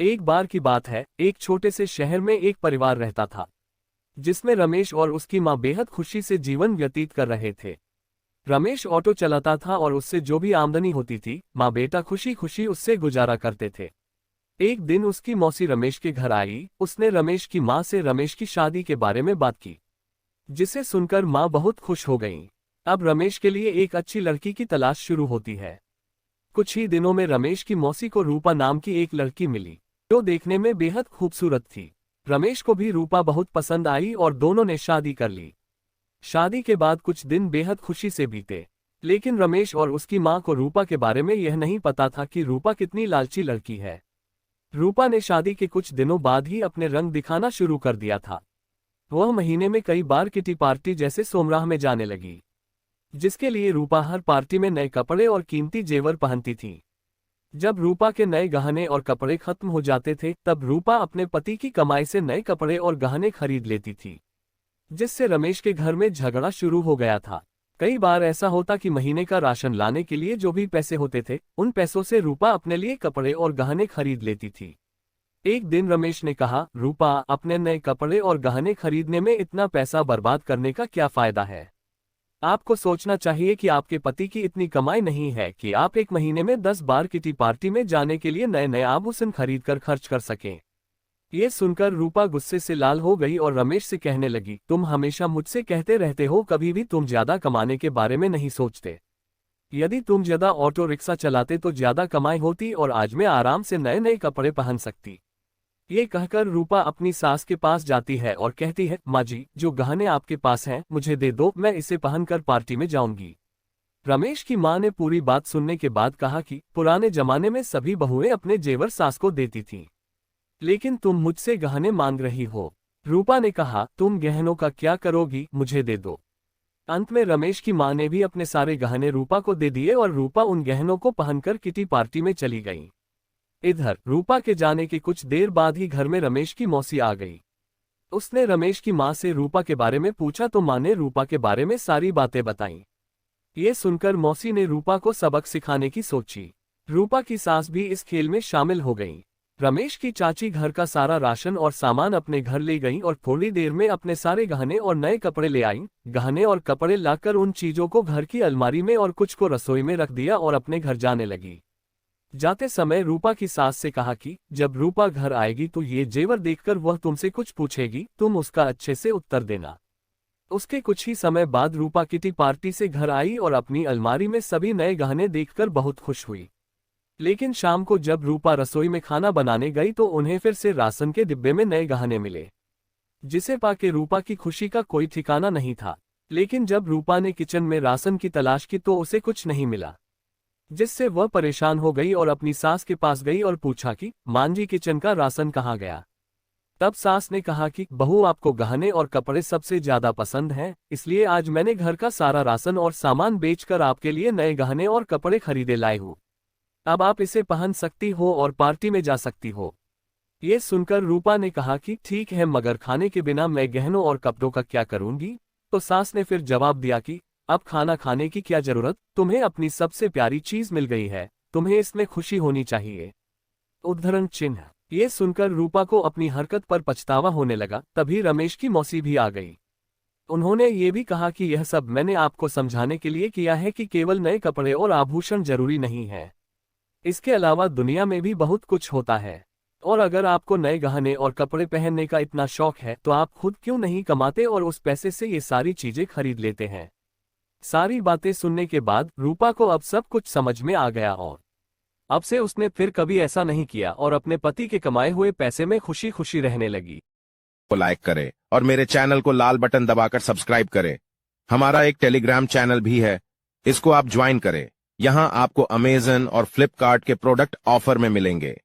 एक बार की बात है, एक छोटे से शहर में एक परिवार रहता था, जिसमें रमेश और उसकी मां बेहद खुशी से जीवन व्यतीत कर रहे थे। रमेश ऑटो चलाता था और उससे जो भी आमदनी होती थी, माँ बेटा खुशी खुशी उससे गुजारा करते थे। एक दिन उसकी मौसी रमेश के घर आई। उसने रमेश की माँ से रमेश की शादी के बारे में बात की, जिसे सुनकर माँ बहुत खुश हो गईं। अब रमेश के लिए एक अच्छी लड़की की तलाश शुरू होती है। कुछ ही दिनों में रमेश की मौसी को रूपा नाम की एक लड़की मिली, जो देखने में बेहद खूबसूरत थी। रमेश को भी रूपा बहुत पसंद आई और दोनों ने शादी कर ली। शादी के बाद कुछ दिन बेहद खुशी से बीते, लेकिन रमेश और उसकी मां को रूपा के बारे में यह नहीं पता था कि रूपा कितनी लालची लड़की है। रूपा ने शादी के कुछ दिनों बाद ही अपने रंग दिखाना शुरू कर दिया था। वह महीने में कई बार किटी पार्टी जैसे सोमराह में जाने लगी, जिसके लिए रूपा हर पार्टी में नए कपड़े और कीमती जेवर पहनती थी। जब रूपा के नए गहने और कपड़े खत्म हो जाते थे, तब रूपा अपने पति की कमाई से नए कपड़े और गहने खरीद लेती थी, जिससे रमेश के घर में झगड़ा शुरू हो गया था। कई बार ऐसा होता कि महीने का राशन लाने के लिए जो भी पैसे होते थे, उन पैसों से रूपा अपने लिए कपड़े और गहने खरीद लेती थी। एक दिन रमेश ने कहा, रूपा, अपने नए कपड़े और गहने खरीदने में इतना पैसा बर्बाद करने का क्या फायदा है? आपको सोचना चाहिए कि आपके पति की इतनी कमाई नहीं है कि आप एक महीने में 10 बार किटी पार्टी में जाने के लिए नए नए आभूषण खरीद कर खर्च कर सकें। ये सुनकर रूपा गुस्से से लाल हो गई और रमेश से कहने लगी, तुम हमेशा मुझसे कहते रहते हो, कभी भी तुम ज्यादा कमाने के बारे में नहीं सोचते। यदि तुम ज्यादा ऑटो रिक्शा चलाते तो ज्यादा कमाई होती और आज मैं आराम से नए नए कपड़े पहन सकती। ये कहकर रूपा अपनी सास के पास जाती है और कहती है, माँ जी, जो गहने आपके पास हैं मुझे दे दो, मैं इसे पहनकर पार्टी में जाऊंगी। रमेश की माँ ने पूरी बात सुनने के बाद कहा कि पुराने जमाने में सभी बहुएं अपने जेवर सास को देती थीं, लेकिन तुम मुझसे गहने मांग रही हो। रूपा ने कहा, तुम गहनों का क्या करोगी, मुझे दे दो। अंत में रमेश की माँ ने भी अपने सारे गहने रूपा को दे दिए और रूपा उन गहनों को पहनकर किटी पार्टी में चली गई। इधर रूपा के जाने के कुछ देर बाद ही घर में रमेश की मौसी आ गई। उसने रमेश की माँ से रूपा के बारे में पूछा तो माँ ने रूपा के बारे में सारी बातें बताईं। ये सुनकर मौसी ने रूपा को सबक सिखाने की सोची। रूपा की सास भी इस खेल में शामिल हो गई। रमेश की चाची घर का सारा राशन और सामान अपने घर ले गईं और थोड़ी देर में अपने सारे गहने और नए कपड़े ले आईं। गहने और कपड़े लाकर उन चीजों को घर की अलमारी में और कुछ को रसोई में रख दिया और अपने घर जाने लगी। जाते समय रूपा की सास से कहा कि जब रूपा घर आएगी तो ये जेवर देखकर वह तुमसे कुछ पूछेगी, तुम उसका अच्छे से उत्तर देना। उसके कुछ ही समय बाद रूपा किटी पार्टी से घर आई और अपनी अलमारी में सभी नए गहने देखकर बहुत खुश हुई। लेकिन शाम को जब रूपा रसोई में खाना बनाने गई तो उन्हें फिर से राशन के डिब्बे में नए गहने मिले, जिसे पाके रूपा की खुशी का कोई ठिकाना नहीं था। लेकिन जब रूपा ने किचन में राशन की तलाश की तो उसे कुछ नहीं मिला, जिससे वह परेशान हो गई और अपनी सास के पास गई और पूछा कि मां जी, किचन का राशन कहाँ गया? तब सास ने कहा कि बहू, आपको गहने और कपड़े सबसे ज्यादा पसंद हैं, इसलिए आज मैंने घर का सारा राशन और सामान बेचकर आपके लिए नए गहने और कपड़े खरीदे लाई हूँ। अब आप इसे पहन सकती हो और पार्टी में जा सकती हो। ये सुनकर रूपा ने कहा कि ठीक है, मगर खाने के बिना मैं गहनों और कपड़ों का क्या करूंगी? तो सास ने फिर जवाब दिया कि अब खाना खाने की क्या जरूरत, तुम्हें अपनी सबसे प्यारी चीज मिल गई है, तुम्हें इसमें खुशी होनी चाहिए। उद्धरण चिन्ह। ये सुनकर रूपा को अपनी हरकत पर पछतावा होने लगा। तभी रमेश की मौसी भी आ गई। उन्होंने ये भी कहा कि यह सब मैंने आपको समझाने के लिए किया है कि केवल नए कपड़े और आभूषण जरूरी नहीं है, इसके अलावा दुनिया में भी बहुत कुछ होता है। और अगर आपको नए गहने और कपड़े पहनने का इतना शौक है तो आप खुद क्यों नहीं कमाते और उस पैसे से ये सारी चीजें खरीद लेते हैं। सारी बातें सुनने के बाद रूपा को अब सब कुछ समझ में आ गया और अब से उसने फिर कभी ऐसा नहीं किया और अपने पति के कमाए हुए पैसे में खुशी खुशी रहने लगी। को लाइक करें और मेरे चैनल को लाल बटन दबाकर सब्सक्राइब करें। हमारा एक टेलीग्राम चैनल भी है, इसको आप ज्वाइन करें। यहाँ आपको अमेजन और फ्लिपकार्ट के प्रोडक्ट ऑफर में मिलेंगे।